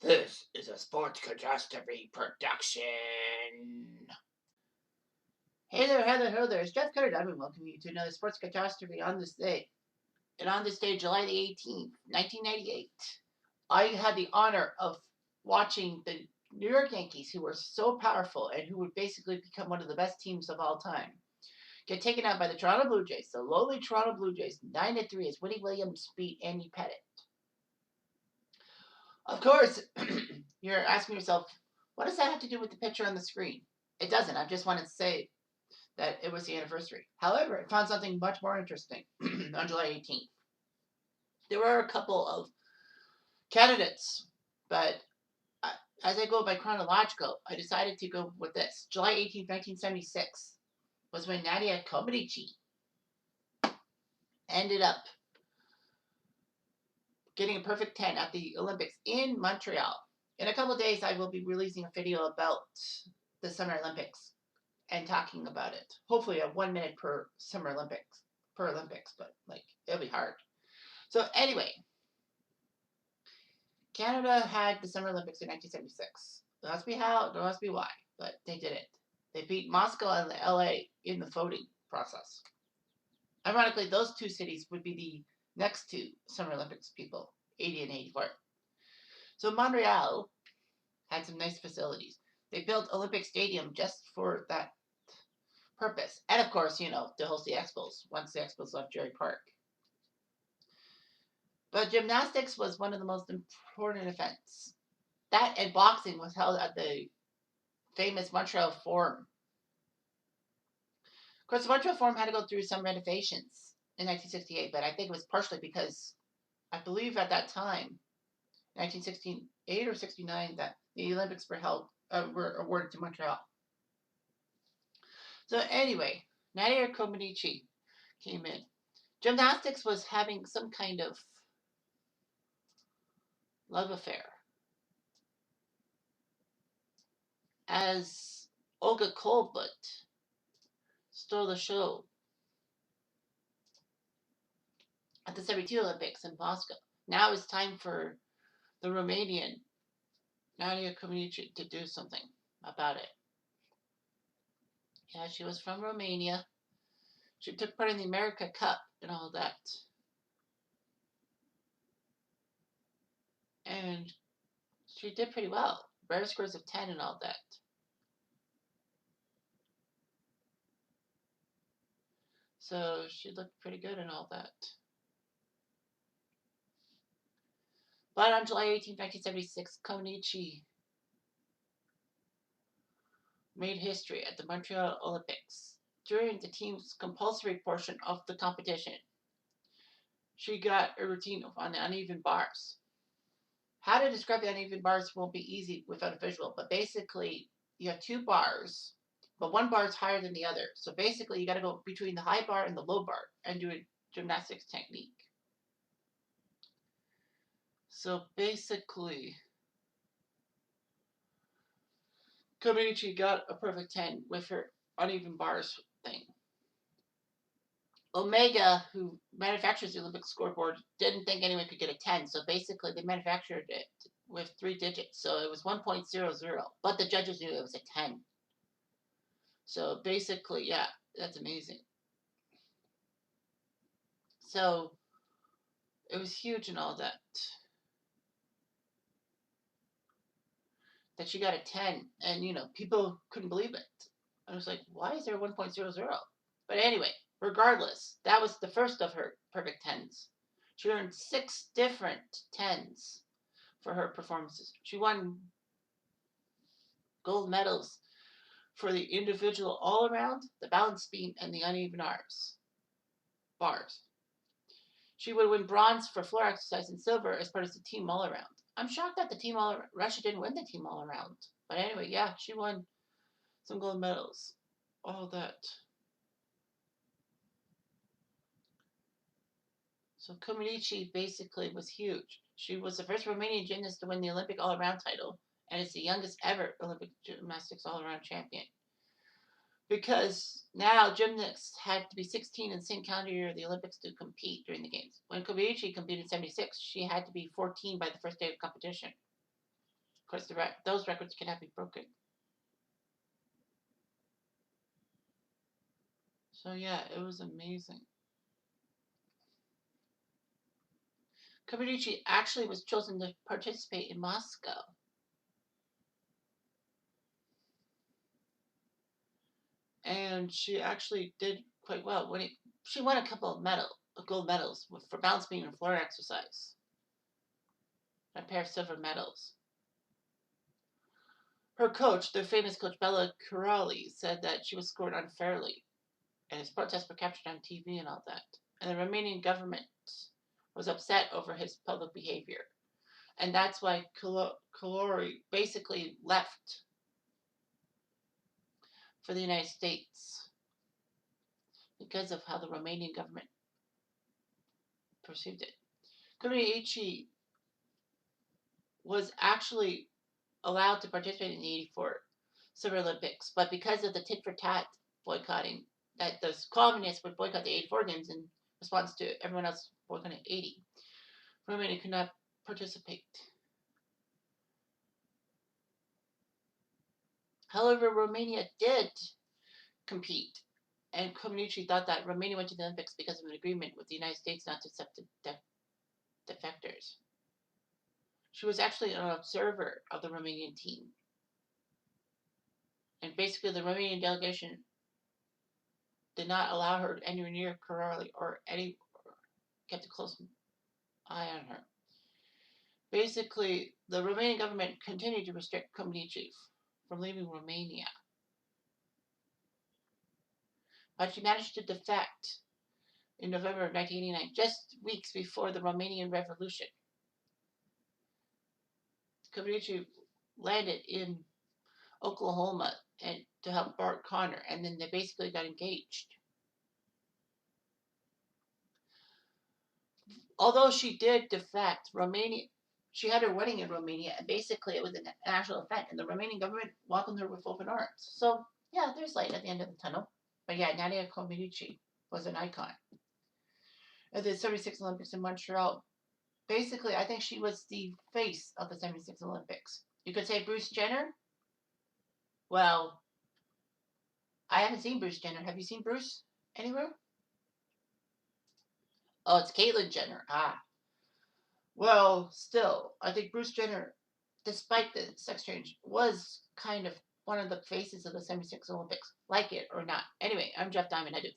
This is a sports catastrophe production. Hey there, hello there. It's Jeff Cutter. I've been welcoming you to another sports catastrophe on this day. And on this day, July the 18th, 1998, I had the honor of watching the New York Yankees, who were so powerful and who would basically become one of the best teams of all time, get taken out by the Toronto Blue Jays. The lowly Toronto Blue Jays, 9-3, as Winnie Williams beat Andy Pettitte. Of course, you're asking yourself, what does that have to do with the picture on the screen? It doesn't. I just wanted to say that it was the anniversary. However, I found something much more interesting on July 18th. There were a couple of candidates, but as I go by chronological, I decided to go with this. July 18th, 1976 was when Nadia Comaneci ended up getting a perfect 10 at the Olympics in Montreal. In a couple of days, I will be releasing a video about the Summer Olympics and talking about it. Hopefully, a 1 minute per Summer Olympics, but like it'll be hard. So anyway, Canada had the Summer Olympics in 1976. Don't ask me how, don't ask me why, but they did it. They beat Moscow and LA in the voting process. Ironically, those two cities would be the next two Summer Olympics people, 80 and 84. So Montreal had some nice facilities. They built Olympic Stadium just for that purpose. And of course, to host the Expos once the Expos left Jerry Park. But gymnastics was one of the most important events. That and boxing was held at the famous Montreal Forum. Of course, the Montreal Forum had to go through some renovations in 1968, but I think it was partially because I believe at that time, 1968 or 69, that the Olympics were awarded to Montreal. So anyway, Nadia Comaneci came in. Gymnastics was having some kind of love affair, as Olga Korbut stole the show at the 72 Olympics in Moscow. Now it's time for the Romanian Nadia Comaneci to do something about it. Yeah, she was from Romania. She took part in the America Cup and all that. And she did pretty well. Better scores of 10 and all that. So she looked pretty good and all that. But on July 18, 1976, Comaneci made history at the Montreal Olympics. During the team's compulsory portion of the competition, she got a routine on the uneven bars. How to describe the uneven bars won't be easy without a visual, but basically you have two bars, but one bar is higher than the other. So basically you got to go between the high bar and the low bar and do a gymnastics technique. So basically, Comaneci got a perfect 10 with her uneven bars thing. Omega, who manufactures the Olympic scoreboard, didn't think anyone could get a 10, so basically they manufactured it with 3 digits, so it was 1.00, but the judges knew it was a 10. So basically, yeah, that's amazing. So it was huge and all that she got a 10, and people couldn't believe it. I was like, why is there 1.00? But anyway, regardless, that was the first of her perfect 10s. She earned 6 different 10s for her performances. She won gold medals for the individual all-around, the balance beam, and the uneven bars. She would win bronze for floor exercise and silver as part of the team all-around. I'm shocked that Russia didn't win the team all-around. But anyway, yeah, she won some gold medals. All that. So Comaneci basically was huge. She was the first Romanian gymnast to win the Olympic all-around title, and is the youngest ever Olympic gymnastics all-around champion. Because now gymnasts had to be 16 in the same calendar year of the Olympics to compete during the games. When Comaneci competed in 76, she had to be 14 by the first day of competition. course, those records cannot be broken. So yeah, it was amazing. Comaneci actually was chosen to participate in Moscow. And she actually did quite well. She won a couple of gold medals for balance beam and floor exercise, and a pair of silver medals. Her coach, the famous coach Bella Corrali, said that she was scored unfairly, and his protests were captured on TV and all that. And the Romanian government was upset over his public behavior, and that's why Corrali basically left for the United States because of how the Romanian government perceived it. Comaneci was actually allowed to participate in the 84 Summer Olympics, but because of the tit for tat boycotting, that the communists would boycott the 84 games in response to everyone else boycotting 80, Romania could not participate. However, Romania did compete, and Comaneci thought that Romania went to the Olympics because of an agreement with the United States not to accept defectors. She was actually an observer of the Romanian team. And basically, the Romanian delegation did not allow her anywhere near Corrali or kept a close eye on her. Basically, the Romanian government continued to restrict Comaneci from leaving Romania. But she managed to defect in November of 1989, just weeks before the Romanian Revolution. Comaneci landed in Oklahoma and to help Bart Connor, and then they basically got engaged. Although she did defect, she had her wedding in Romania, and basically it was an national event, and the Romanian government welcomed her with open arms. So yeah, there's light at the end of the tunnel. But yeah, Nadia Comaneci was an icon. At the 76 Olympics in Montreal, basically, I think she was the face of the 76 Olympics. You could say Bruce Jenner. Well, I haven't seen Bruce Jenner. Have you seen Bruce anywhere? Oh, it's Caitlyn Jenner. Ah. Well, still, I think Bruce Jenner, despite the sex change, was kind of one of the faces of the 76 Olympics, like it or not. Anyway, I'm Jeff Diamond. I do